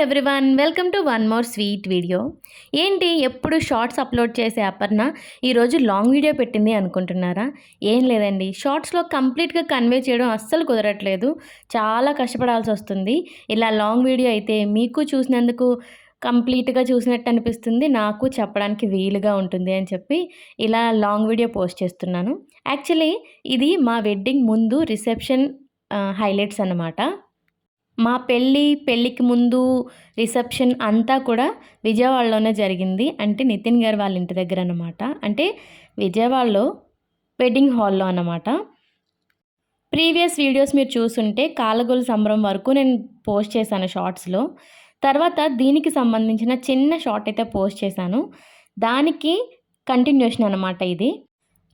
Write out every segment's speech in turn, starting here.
Everyone, welcome to one more sweet video. ఏంటి ఎప్పుడు shorts upload చేసే అపర్ణ ఈరోజు లాంగ్ వీడియో పెట్టింది అనుకుంటున్నారా? ఏం లేదండి, షార్ట్స్లో కంప్లీట్గా కన్వే చేయడం అస్సలు కుదరట్లేదు. చాలా కష్టపడాల్సి వస్తుంది. ఇలా లాంగ్ వీడియో అయితే మీకు చూసినందుకు కంప్లీట్గా చూసినట్టు అనిపిస్తుంది, నాకు చెప్పడానికి వీలుగా ఉంటుంది అని చెప్పి ఇలా లాంగ్ వీడియో పోస్ట్ చేస్తున్నాను. యాక్చువల్లీ ఇది మా వెడ్డింగ్ ముందు రిసెప్షన్ హైలైట్స్ అన్నమాట. మా పెళ్ళికి ముందు రిసెప్షన్ అంతా కూడా విజయవాడలోనే జరిగింది. అంటే నితిన్ గారు వాళ్ళ ఇంటి దగ్గర అన్నమాట. అంటే విజయవాడలో వెడ్డింగ్ హాల్లో అన్నమాట. ప్రీవియస్ వీడియోస్ మీరు చూసుంటే కాలగొల సంబరం వరకు నేను పోస్ట్ చేశాను షార్ట్స్లో. తర్వాత దీనికి సంబంధించిన చిన్న షార్ట్ అయితే పోస్ట్ చేశాను. దానికి కంటిన్యూషన్ అన్నమాట ఇది.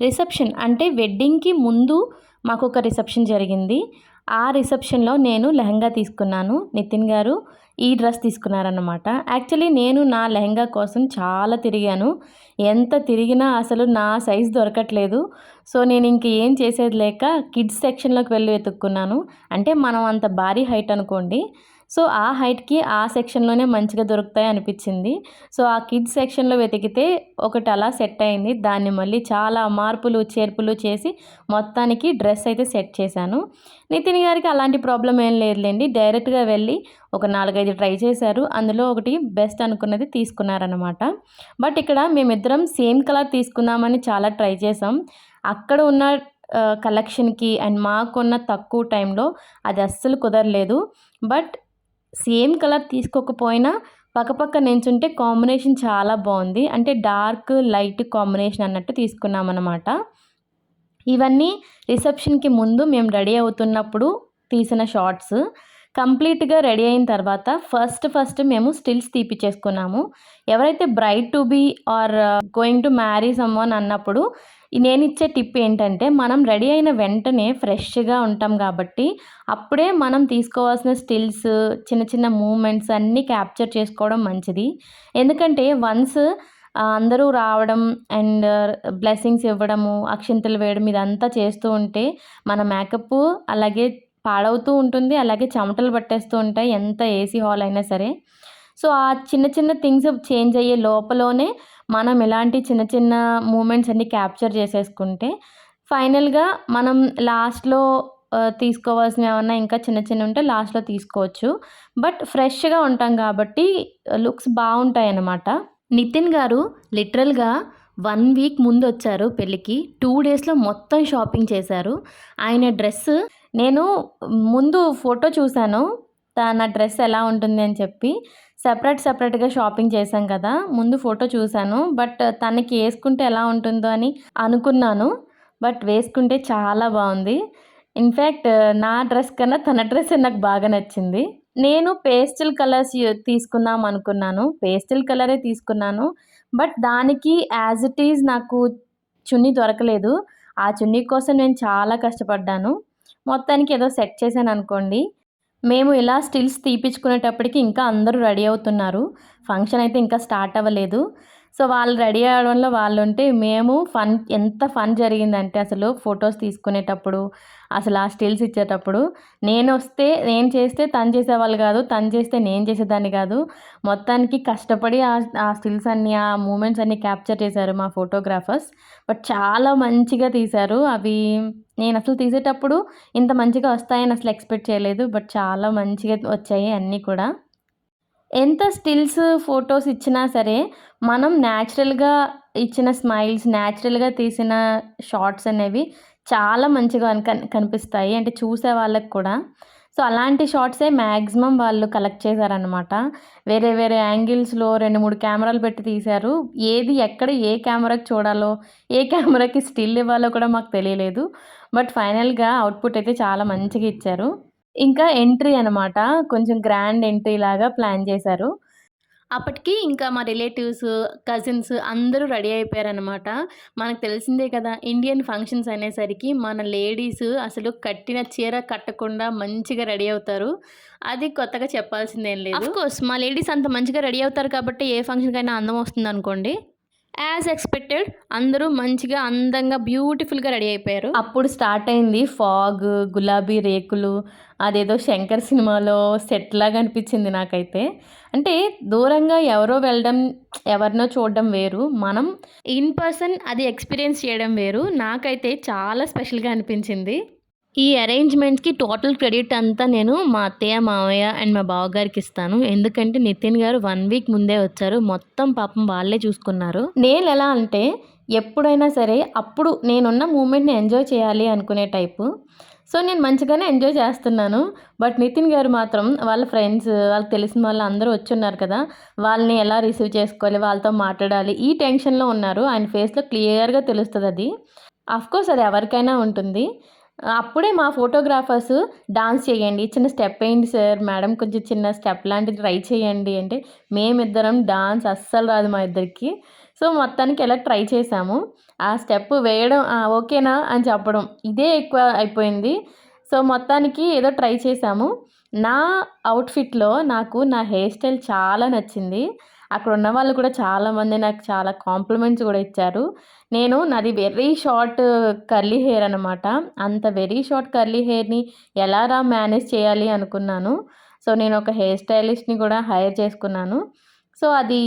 రిసెప్షన్ అంటే వెడ్డింగ్కి ముందు మాకు ఒక రిసెప్షన్ జరిగింది. ఆ రిసెప్షన్లో నేను లెహంగా తీసుకున్నాను, నితిన్ గారు ఈ డ్రెస్ తీసుకున్నారన్నమాట. యాక్చువల్లీ నేను నా లెహంగా కోసం చాలా తిరిగాను. ఎంత తిరిగినా అసలు నా సైజ్ దొరకట్లేదు. సో నేను ఇంక ఏం చేసేది లేక కిడ్స్ సెక్షన్లోకి వెళ్ళి వెతుక్కున్నాను. అంటే మనం అంత భారీ హైట్ అనుకోండి. సో ఆ హైట్కి ఆ సెక్షన్లోనే మంచిగా దొరుకుతాయి అనిపించింది. సో ఆ కిడ్స్ సెక్షన్లో వెతికితే ఒకటి అలా సెట్ అయింది. దాన్ని మళ్ళీ చాలా మార్పులు చేర్పులు చేసి మొత్తానికి డ్రెస్ అయితే సెట్ చేశాను. నితిన్ గారికి అలాంటి ప్రాబ్లం ఏం లేదులేండి. డైరెక్ట్గా వెళ్ళి ఒక 4-5 ట్రై చేశారు. అందులో ఒకటి బెస్ట్ అనుకున్నది తీసుకున్నారనమాట. బట్ ఇక్కడ మేమిద్దరం సేమ్ కలర్ తీసుకుందామని చాలా ట్రై చేసాం. అక్కడ ఉన్న కలెక్షన్కి అండ్ మాకున్న తక్కువ టైంలో అది అస్సలు కుదరలేదు. బట్ సేమ్ కలర్ తీసుకోకపోయినా పక్కపక్క నించుంటే కాంబినేషన్ చాలా బాగుంది. అంటే డార్క్ లైట్ కాంబినేషన్ అన్నట్టు తీసుకున్నామన్నమాట. ఇవన్నీ రిసెప్షన్కి ముందు మేము రెడీ అవుతున్నప్పుడు తీసిన షార్ట్స్. కంప్లీట్గా రెడీ అయిన తర్వాత ఫస్ట్ మేము స్టిల్స్ తీపిచ్చేసుకున్నాము. ఎవరైతే bride to be are going to marry someone అన్నప్పుడు నేను ఇచ్చే టిప్ ఏంటంటే, మనం రెడీ అయిన వెంటనే ఫ్రెష్గా ఉంటాం కాబట్టి అప్పుడే మనం తీసుకోవాల్సిన స్టిల్స్, చిన్న చిన్న మూమెంట్స్ అన్నీ క్యాప్చర్ చేసుకోవడం మంచిది. ఎందుకంటే వన్స్ అందరూ రావడం అండ్ బ్లెస్సింగ్స్ ఇవ్వడము, అక్షింతలు వేయడం ఇదంతా చేస్తూ ఉంటే మన మేకప్ అలాగే పాడవుతూ ఉంటుంది. అలాగే చెమటలు పట్టేస్తూ ఉంటాయి ఎంత ఏసీ హాల్ అయినా సరే. సో ఆ చిన్న చిన్న థింగ్స్ చేంజ్ అయ్యే లోపలనే మనం ఇలాంటి చిన్న చిన్న మూమెంట్స్ అన్నీ క్యాప్చర్ చేసేసుకుంటే ఫైనల్గా మనం లాస్ట్లో తీసుకోవాల్సినవి ఏమన్నా ఇంకా చిన్న చిన్న ఉంటే లాస్ట్లో తీసుకోవచ్చు. బట్ ఫ్రెష్గా ఉంటాం కాబట్టి లుక్స్ బాగుంటాయి అన్నమాట. నితిన్ గారు లిటరల్గా 1 వీక్ ముందు వచ్చారు పెళ్ళికి. 2 డేస్లో మొత్తం షాపింగ్ చేశారు. ఆయన డ్రెస్ నేను ముందు ఫోటో చూశాను, తన డ్రెస్ ఎలా ఉంటుంది అని చెప్పి. సెపరేట్గా షాపింగ్ చేశాం కదా, ముందు ఫోటో చూశాను. బట్ తనకి వేసుకుంటే ఎలా ఉంటుందో అని అనుకున్నాను. బట్ వేసుకుంటే చాలా బాగుంది. ఇన్ఫ్యాక్ట్ నా డ్రెస్ కన్నా తన డ్రెస్ నాకు బాగా నచ్చింది. నేను పేస్టల్ కలర్స్ తీసుకుందాం అనుకున్నాను, పేస్టల్ కలరే తీసుకున్నాను. బట్ దానికి యాజ్ ఇట్ ఈజ్ నాకు చున్నీ దొరకలేదు. ఆ చున్నీ కోసం నేను చాలా కష్టపడ్డాను. మొత్తానికి ఏదో సెట్ చేశాను అనుకోండి. మేము ఇలా స్టిల్స్ తీపిచ్చుకునేటప్పటికి ఇంకా అందరూ రెడీ అవుతున్నారు. ఫంక్షన్ అయితే ఇంకా స్టార్ట్ అవ్వలేదు. సో వాళ్ళు రెడీ అవ్వడంలో వాళ్ళు ఉంటే మేము ఎంత ఫన్ జరిగిందంటే అసలు ఫొటోస్ తీసుకునేటప్పుడు, అసలు ఆ స్టిల్స్ ఇచ్చేటప్పుడు నేను చేస్తే తను చేసేవాళ్ళు కాదు, తను చేస్తే నేను చేసేదాన్ని కాదు. మొత్తానికి కష్టపడి ఆ స్టిల్స్ అన్నీ, ఆ మూమెంట్స్ అన్నీ క్యాప్చర్ చేశారు మా ఫోటోగ్రాఫర్స్. బట్ చాలా మంచిగా తీశారు. అవి నేను అసలు తీసేటప్పుడు ఇంత మంచిగా వస్తాయని అసలు ఎక్స్పెక్ట్ చేయలేదు. బట్ చాలా మంచిగా వచ్చాయి అన్నీ కూడా. ఎంత స్టిల్స్ ఫొటోస్ ఇచ్చినా సరే మనం న్యాచురల్గా ఇచ్చిన స్మైల్స్, న్యాచురల్గా తీసిన షార్ట్స్ అనేవి చాలా మంచిగా కనిపిస్తాయి, అంటే చూసే వాళ్ళకి కూడా. సో అలాంటి షార్ట్సే మ్యాక్సిమం వాళ్ళు కలెక్ట్ చేశారనమాట. వేరే వేరే యాంగిల్స్లో 2-3 కెమెరాలు పెట్టి తీశారు. ఏది ఎక్కడ ఏ కెమెరాకి చూడాలో, ఏ కెమెరాకి స్టిల్ ఇవ్వాలో కూడా మాకు తెలియలేదు. బట్ ఫైనల్గా అవుట్పుట్ అయితే చాలా మంచిగా ఇచ్చారు. ఇంకా ఎంట్రీ అనమాట, కొంచెం గ్రాండ్ ఎంట్రీ లాగా ప్లాన్ చేశారు. అప్పటికి ఇంకా మా రిలేటివ్స్, కజిన్స్ అందరూ రెడీ అయిపోయారనమాట. మనకు తెలిసిందే కదా, ఇండియన్ ఫంక్షన్స్ అనేసరికి మన లేడీస్ అసలు కట్టిన చీర కట్టకుండా మంచిగా రెడీ అవుతారు. అది కొత్తగా చెప్పాల్సిందేం లేదు. అఫ్కోర్స్ మా లేడీస్ అంత మంచిగా రెడీ అవుతారు కాబట్టి ఏ ఫంక్షన్కైనా అందం వస్తుంది అనుకోండి. యాజ్ ఎక్స్పెక్టెడ్ అందరూ మంచిగా అందంగా బ్యూటిఫుల్గా రెడీ అయిపోయారు. అప్పుడు స్టార్ట్ అయింది ఫాగ్, గులాబీ రేకులు, అదేదో శంకర్ సినిమాలో సెట్ లాగా అనిపించింది నాకైతే. అంటే దూరంగా ఎవరో వెళ్ళడం, ఎవరినో చూడడం వేరు, మనం ఇన్ పర్సన్ అది ఎక్స్పీరియన్స్ చేయడం వేరు. నాకైతే చాలా స్పెషల్గా అనిపించింది. ఈ అరేంజ్మెంట్స్కి టోటల్ క్రెడిట్ అంతా నేను మా అత్తయ్య, మావయ్య అండ్ మా బావగారికి ఇస్తాను. ఎందుకంటే నితిన్ గారు 1 వీక్ ముందే వచ్చారు. మొత్తం పాపం వాళ్ళే చూసుకున్నారు. నేను ఎలా అంటే ఎప్పుడైనా సరే అప్పుడు నేనున్న మూమెంట్ని ఎంజాయ్ చేయాలి అనుకునే టైపు. సో నేను మంచిగానే ఎంజాయ్ చేస్తున్నాను. బట్ నితిన్ గారు మాత్రం వాళ్ళ ఫ్రెండ్స్, వాళ్ళకి తెలిసిన వాళ్ళు అందరూ వచ్చున్నారు కదా, వాళ్ళని ఎలా రిసీవ్ చేసుకోవాలి, వాళ్ళతో మాట్లాడాలి, ఈ టెన్షన్లో ఉన్నారు. ఆయన ఫేస్లో క్లియర్గా తెలుస్తుంది అది. అఫ్కోర్స్ అది ఎవరికైనా ఉంటుంది. అప్పుడే మా ఫోటోగ్రాఫర్స్ డాన్స్ చేయండి, చిన్న స్టెప్ వేయండి సార్, మేడం కొంచెం చిన్న స్టెప్ లాంటిది ట్రై చేయండి అంటే, మేమిద్దరం డాన్స్ అస్సలు రాదు మా ఇద్దరికి. సో మొత్తానికి ఎలా ట్రై చేసాము. ఆ స్టెప్ వేయడం ఓకేనా అని చెప్పడం ఇదే ఎక్కువ అయిపోయింది. సో మొత్తానికి ఏదో ట్రై చేసాము. నా అవుట్ఫిట్లో నాకు నా హెయిర్ స్టైల్ చాలా నచ్చింది. అక్కడ ఉన్న వాళ్ళు కూడా చాలామంది నాకు చాలా కాంప్లిమెంట్స్ కూడా ఇచ్చారు. నాది వెరీ షార్ట్ కర్లీ హెయిర్ అనమాట. అంత వెరీ షార్ట్ కర్లీ హెయిర్‌ని ఎలారా మేనేజ్ చేయాలి అనుకున్నాను. సో నేను ఒక హెయిర్ స్టైలిస్ట్‌ని కూడా హైర్ చేసుకున్నాను. సో అది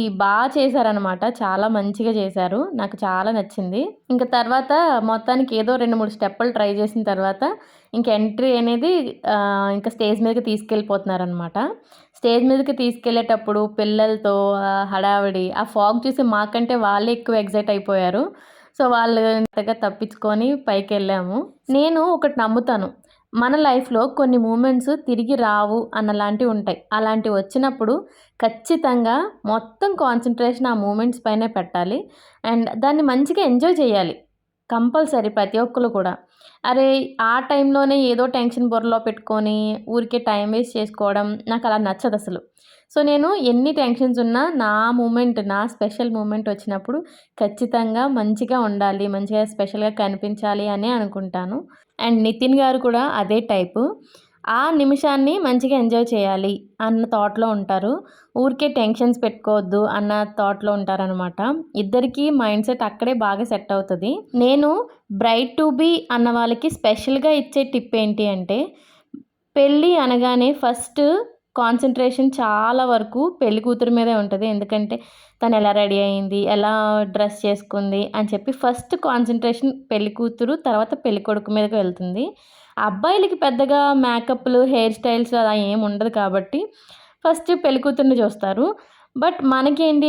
చేశారనమాట. చాలా మంచిగా చేశారు. నాకు చాలా నచ్చింది. ఇంక తర్వాత మొత్తానికి ఏదో 2, 3 స్టెప్పులు ట్రై చేసిన తర్వాత ఇంక ఎంట్రీ అనేది ఇంక స్టేజ్ మీదకి తీసుకెళ్ళిపోతున్నారనమాట. స్టేజ్ మీదకి తీసుకెళ్ళేటప్పుడు పిల్లలతో హడావిడి, ఆ ఫాగ్ చూసి మాకంటే వాళ్ళే ఎక్కువ ఎక్సైట్ అయిపోయారు. సో వాళ్ళు ఇంతగా తప్పించుకొని పైకెళ్ళాము. నేను ఒకటి నమ్ముతాను. మన లైఫ్‌లో కొన్ని మూమెంట్స్ తిరిగి రావు అన్నలాంటివి ఉంటాయి. అలాంటివి వచ్చినప్పుడు ఖచ్చితంగా మొత్తం కాన్సంట్రేషన్ ఆ మూమెంట్స్ పైనే పెట్టాలి. అండ్ దాన్ని మంచిగా ఎంజాయ్ చేయాలి. కంపల్సరీ ప్రతి ఒక్కళ్ళు కూడా. అరే! ఆ టైంలోనే ఏదో టెన్షన్ బుర్రలో పెట్టుకొని ఊరికే టైం వేస్ట్ చేసుకోవడం నాకలా నచ్చదసలు. సో నేను ఎన్ని టెన్షన్స్ ఉన్నా నా స్పెషల్ మూమెంట్ వచ్చినప్పుడు ఖచ్చితంగా మంచిగా ఉండాలి, మంచిగా స్పెషల్‌గా కనిపించాలి అనే అనుకుంటాను. అండ్ నితిన్ గారు కూడా అదే టైపు. ఆ నిమిషాన్ని మంచిగా ఎంజాయ్ చేయాలి అన్న థాట్‌లో ఉంటారు. ఊరికే టెన్షన్స్ పెట్టుకోవద్దు అన్న థాట్‌లో ఉంటారనమాట. ఇద్దరికీ మైండ్ సెట్ అక్కడే బాగా సెట్ అవుతది. నేను బ్రైడ్ టు బీ అన్న వాళ్ళకి స్పెషల్‌గా ఇచ్చే టిప్ ఏంటి అంటే, పెళ్ళి అనగానే ఫస్ట్ కాన్సంట్రేషన్ చాలా వరకు పెళ్లి కూతురు మీదే ఉంటది. ఎందుకంటే తను ఎలా రెడీ అయింది, ఎలా డ్రెస్ చేసుకుంది అని చెప్పి ఫస్ట్ కాన్సంట్రేషన్ పెళ్లి కూతురు, తర్వాత పెళ్ళికొడుకు మీదకి వెళ్తుంది. అబ్బాయిలకి పెద్దగా మేకప్‌లు, హెయిర్ స్టైల్స్ అలా ఏమి ఉండదు కాబట్టి ఫస్ట్ పెళ్ళికూతురిని చూస్తారు. బట్ మనకేంటి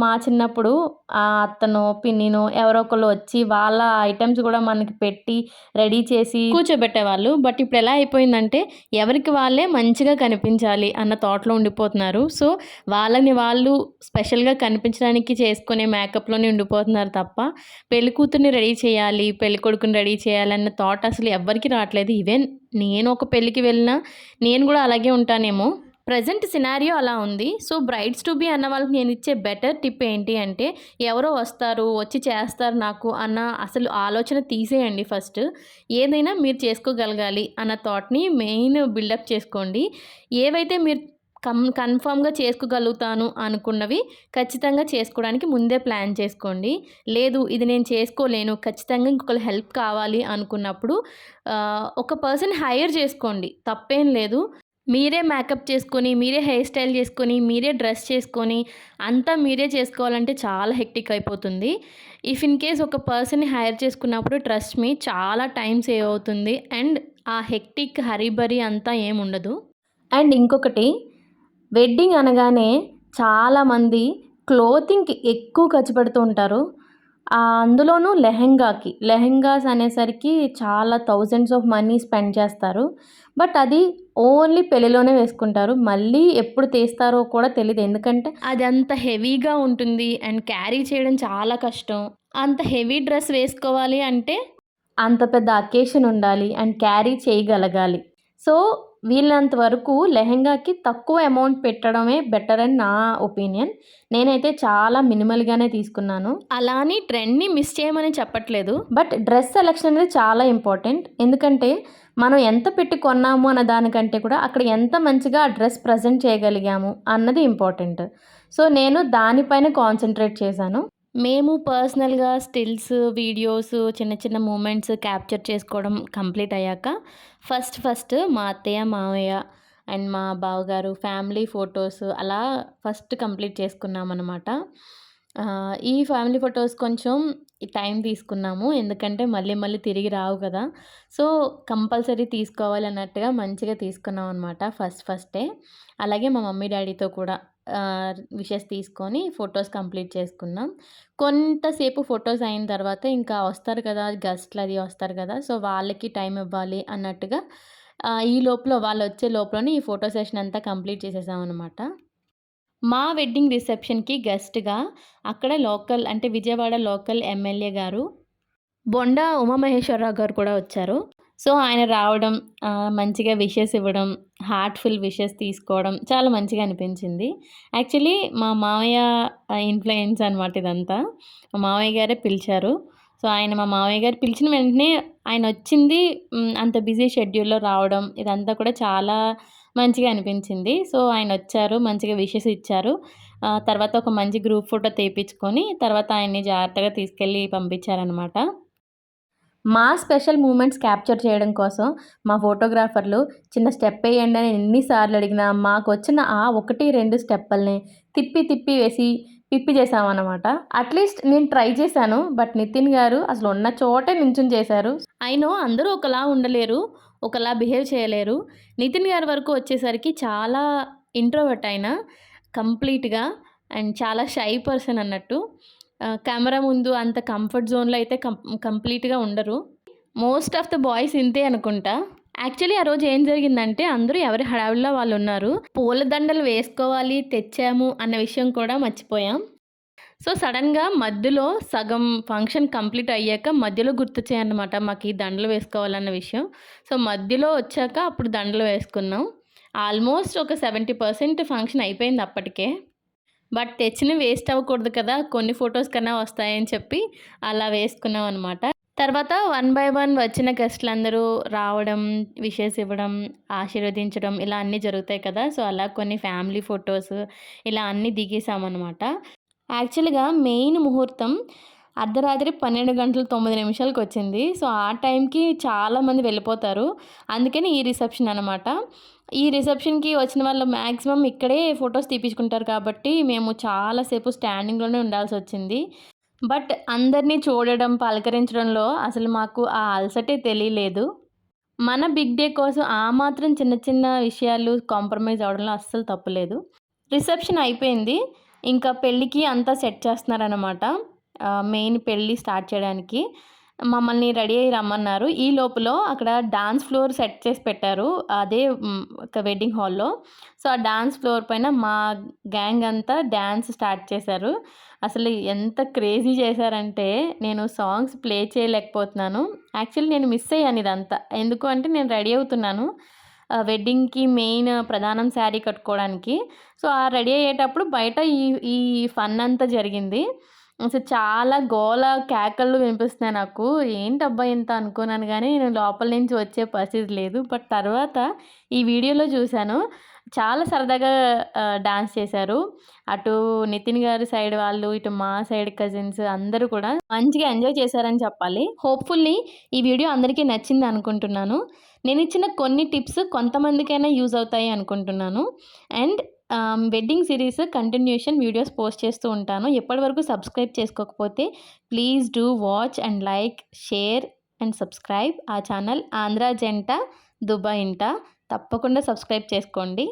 మా చిన్నప్పుడు అత్తనో, పిన్నినో ఎవరో ఒకళ్ళు వచ్చి వాళ్ళ ఐటెమ్స్ కూడా మనకి పెట్టి, రెడీ చేసి కూర్చోబెట్టేవాళ్ళు. బట్ ఇప్పుడు ఎలా అయిపోయిందంటే ఎవరికి వాళ్ళే మంచిగా కనిపించాలి అన్న థాట్‌లో ఉండిపోతున్నారు. సో వాళ్ళని వాళ్ళు స్పెషల్‌గా కనిపించడానికి చేసుకునే మేకప్‌లోనే ఉండిపోతున్నారు తప్ప, పెళ్ళికూతురిని రెడీ చేయాలి, పెళ్ళికొడుకుని రెడీ చేయాలి అన్న థాట్ అసలు ఎవ్వరికీ రావట్లేదు. ఈవెన్ నేను ఒక పెళ్ళికి వెళ్ళినా నేను కూడా అలాగే ఉంటానేమో. ప్రెజెంట్ సినారియో అలా ఉంది. సో బ్రైడ్స్ టు బీ అన్న వాళ్ళకి నేను ఇచ్చే బెటర్ టిప్ ఏంటి అంటే, ఎవరో వస్తారు, వచ్చి చేస్తారు నాకు అన్న అసలు ఆలోచన తీసేయండి ఫస్ట్. ఏదైనా మీరు చేసుకోగలగాలి అన్న థాట్‌ని మెయిన్ బిల్డప్ చేసుకోండి. ఏవైతే మీరు కన్ఫర్మ్‌గా చేసుకోగలుగుతాను అనుకున్నవి ఖచ్చితంగా చేసుకోవడానికి ముందే ప్లాన్ చేసుకోండి. లేదు ఇది నేను చేసుకోలేను, ఖచ్చితంగా ఇంకొకళ్ళ హెల్ప్ కావాలి అనుకున్నప్పుడు ఒక పర్సన్ హైర్ చేసుకోండి. తప్పేం లేదు. మీరే మేకప్ చేసుకొని, మీరే హెయిర్ స్టైల్ చేసుకొని, మీరే డ్రెస్ చేసుకొని, అంతా మీరే చేసుకోవాలంటే చాలా హెక్టిక్ అయిపోతుంది. ఇఫ్ ఇన్ కేస్ ఒక పర్సన్‌ని హైర్ చేసుకున్నప్పుడు ట్రస్ట్ మీ చాలా టైం సేవ్ అవుతుంది. అండ్ ఆ హెక్టిక్, హరీ అంతా ఏముండదు. అండ్ ఇంకొకటి, వెడ్డింగ్ అనగానే చాలామంది క్లోతింగ్‌కి ఎక్కువ ఖర్చు పెడుతూ ఉంటారు. అందులోనూ లెహెంగాస్ అనేసరికి చాలా థౌజండ్స్ ఆఫ్ మనీ స్పెండ్ చేస్తారు. బట్ అది ఓన్లీ పెళ్ళిలోనే వేసుకుంటారు. మళ్ళీ ఎప్పుడు తీస్తారో కూడా తెలీదు. ఎందుకంటే అది అంత హెవీగా ఉంటుంది అండ్ క్యారీ చేయడం చాలా కష్టం. అంత హెవీ డ్రెస్ వేసుకోవాలి అంటే అంత పెద్ద అకేషన్ ఉండాలి అండ్ క్యారీ చేయగలగాలి. సో వీలైనంత వరకు లెహెంగాకి తక్కువ అమౌంట్ పెట్టడమే బెటర్ అని నా ఒపీనియన్. నేనైతే చాలా మినిమల్‌గానే తీసుకున్నాను. అలా అని ట్రెండ్‌ని మిస్ చేయమని చెప్పట్లేదు. బట్ డ్రెస్ సెలక్షన్ అనేది చాలా ఇంపార్టెంట్. ఎందుకంటే మనం ఎంత పెట్టి కొన్నాము అన్న దానికంటే కూడా అక్కడ ఎంత మంచిగా ఆ డ్రెస్ ప్రజెంట్ చేయగలిగాము అన్నది ఇంపార్టెంట్. సో నేను దానిపైన కాన్సంట్రేట్ చేశాను. మేము పర్సనల్‌గా స్టిల్స్, వీడియోస్, చిన్న చిన్న మూమెంట్స్ క్యాప్చర్ చేసుకోవడం కంప్లీట్ అయ్యాక ఫస్ట్ మా అత్తయ్య, మావయ్య అండ్ మా బావగారు ఫ్యామిలీ ఫోటోస్ అలా ఫస్ట్ కంప్లీట్ చేసుకున్నామనమాట. ఈ ఫ్యామిలీ ఫోటోస్ కొంచెం టైం తీసుకున్నాము. ఎందుకంటే మళ్ళీ మళ్ళీ తిరిగి రావు కదా! సో, కంపల్సరీ తీసుకోవాలి అన్నట్టుగా మంచిగా తీసుకున్నామనమాట ఫస్టే. అలాగే మా మమ్మీ, డ్యాడీతో కూడా విషెస్ తీసుకొని ఫోటోస్ కంప్లీట్ చేసుకున్నాం. కొంతసేపు ఫోటోస్ అయిన తర్వాత ఇంకా వస్తారు కదా! గెస్ట్‌లు అది వస్తారు కదా! సో, వాళ్ళకి టైం ఇవ్వాలి అన్నట్టుగా ఈ లోపల వాళ్ళొచ్చే లోపలనే ఈ ఫోటో సెషన్ అంతా కంప్లీట్ చేసేసామనమాట. మా వెడ్డింగ్ రిసెప్షన్‌కి గెస్ట్‌గా అక్కడ లోకల్ అంటే విజయవాడ లోకల్ ఎమ్మెల్యే గారు బొండా ఉమామహేశ్వరరావు గారు కూడా వచ్చారు. సో, ఆయన రావడం, మంచిగా విషెస్ ఇవ్వడం, హార్ట్‌ఫుల్ విషెస్ తీసుకోవడం చాలా మంచిగా అనిపించింది. యాక్చువల్లీ మా మామయ్య ఇన్‌ఫ్లూయెన్స్ అనమాట ఇదంతా. మా మామయ్య గారే పిలిచారు. సో, మా మామయ్య గారు పిలిచిన వెంటనే ఆయనొచ్చింది అంత బిజీ షెడ్యూల్‌లో రావడం ఇదంతా కూడా చాలా మంచిగా అనిపించింది. సో, ఆయనొచ్చారు, మంచిగా విషెస్ ఇచ్చారు. తర్వాత ఒక మంచి గ్రూప్ ఫోటో తీపిచ్చుకొని తర్వాత ఆయన్ని జాగ్రత్తగా తీసుకెళ్ళి పంపించారనమాట. మా స్పెషల్ మూమెంట్స్ క్యాప్చర్ చేయడం కోసం మా ఫోటోగ్రాఫర్లు చిన్న స్టెప్ ఎయ్యండి అని ఎన్ని సార్లు అడిగినా మాకొచ్చిన ఆ 1, 2 స్టెప్పుల్ని తిప్పి తిప్పి వేసి పిప్పి చేశామనమాట. అట్‌లీస్ట్ నేను ట్రై చేశాను. బట్ నితిన్ గారు అసలు ఉన్న చోటే నించొని చేశారు. ఐ నో అందరూ ఒకలా ఉండలేరు. ఒకలా బిహేవ్ చేయలేరు. నితిన్ గారి వరకు వచ్చేసరికి చాలా ఇంట్రోవర్ట్ ఆయన కంప్లీట్‌గా అండ్ చాలా షై పర్సన్ అన్నట్టు. కెమెరా ముందు అంత కంఫర్ట్ జోన్‌లో అయితే కంప్లీట్‌గా ఉండరు. మోస్ట్ ఆఫ్ ద బాయ్స్ ఇంతే అనుకుంటా. యాక్చువల్లీ ఆ రోజు ఏం జరిగిందంటే అందరూ ఎవరి హడావిడిలో వాళ్ళున్నారు. పూలదండలు వేసుకోవాలి, తెచ్చాము అన్న విషయం కూడా మర్చిపోయాం. సో, సడెన్‌గా మధ్యలో సగం ఫంక్షన్ కంప్లీట్ అయ్యాక మధ్యలో గుర్తొచ్చాయన్నమాట మాకు ఈ దండలు వేసుకోవాలన్న విషయం. సో, మధ్యలో వచ్చాక అప్పుడు దండలు వేసుకున్నాం. ఆల్మోస్ట్ ఒక 70% ఫంక్షన్ అయిపోయింది అప్పటికే. బట్ తెచ్చినవి వేస్ట్ అవ్వకూడదు కదా! కొన్ని ఫోటోస్ కన్నా వస్తాయని చెప్పి అలా వేసుకున్నాం అనమాట. తర్వాత వన్ బై వన్ వచ్చిన గెస్ట్‌లందరూ రావడం, విషెస్ ఇవ్వడం, ఆశీర్వదించడం ఇలా అన్నీ జరుగుతాయి కదా! సో, అలా కొన్ని ఫ్యామిలీ ఫోటోస్ ఇలా అన్నీ దిగేసామనమాట. యాక్చువల్‌గా మెయిన్ ముహూర్తం అర్ధరాత్రి 12 గంటల 9 నిమిషాలకొచ్చింది. సో, ఆ టైంకి చాలామంది వెళ్ళిపోతారు. అందుకని ఈ రిసెప్షన్ అనమాట. ఈ రిసెప్షన్‌కి వచ్చిన వాళ్ళు మాక్సిమం ఇక్కడే ఫోటోస్ తీపించుకుంటారు కాబట్టి మేము చాలా సేపు స్టాండింగ్‌లోనే ఉండాల్సొచ్చింది. బట్ అందరిని చూడడం, పలకరించడంలో అసలు మాకు ఆ అలసటే తెలియలేదు. మన బిగ్ డే కోసం ఆ మాత్రం చిన్న చిన్న విషయాలు కాంప్రమైజ్ అవ్వడంలో అస్సలు తప్పులేదు. రిసెప్షన్ అయిపోయింది. ఇంకా పెళ్ళికి అంతా సెట్ చేస్తున్నారనమాట. మెయిన్ పెళ్లి స్టార్ట్ చేయడానికి. మమ్మల్ని రెడీ అయ్యి రమ్మన్నారు. ఈ లోపులో అక్కడ డాన్స్ ఫ్లోర్ సెట్ చేసి పెట్టారు. అదే ఒక వెడ్డింగ్ హాల్‌లో. సో, ఆ డాన్స్ ఫ్లోర్ పైన మా గ్యాంగ్ అంతా డాన్స్ స్టార్ట్ చేశారు. అసలు ఎంత క్రేజీ చేశారంటే నేను సాంగ్స్ ప్లే చేయలేకపోతున్నాను. యాక్చువల్లీ నేను మిస్ అయ్యాను ఇదంతా. ఎందుకు అంటే నేను రెడీ అవుతున్నాను. వెడ్డింగ్‌కి మెయిన్ ప్రధానం శారీ కట్టుకోవడానికి. సో, ఆ రెడీ అయ్యేటప్పుడు బయట ఈ ఈ ఫన్ అంతా జరిగింది. అసలు చాలా గోల, కేకలు వినిపిస్తున్నాయి నాకు. ఏంటబ్బా! ఇంత అనుకున్నాను గానీ, నేను లోపల నుంచి వచ్చే పరిస్థితి లేదు. బట్ తర్వాత ఈ వీడియోలో చూశాను. చాలా సరదాగా డాన్స్ చేశారు. అటు నితిన్ గారి సైడ్ వాళ్ళు, ఇటు మా సైడ్ కజిన్స్ అందరూ కూడా మంచిగా ఎంజాయ్ చేశారని చెప్పాలి. హోప్‌ఫుల్లీ ఈ వీడియో అందరికీ నచ్చింది అనుకుంటున్నాను. నేనిచ్చిన కొన్ని టిప్స్ కొంతమందికైనా యూజ్ అవుతాయి అనుకుంటున్నాను. And wedding series continuation videos post చేస్తూ ఉంటాను. ఎప్పటివరకు సబ్స్క్రైబ్ చేసుకోకపోతే please do watch and like, share and subscribe ఆ ఛానల్ ఆంధ్ర జంట దుబాయ్ ఇంట. తప్పకుండా సబ్స్క్రైబ్ చేసుకోండి.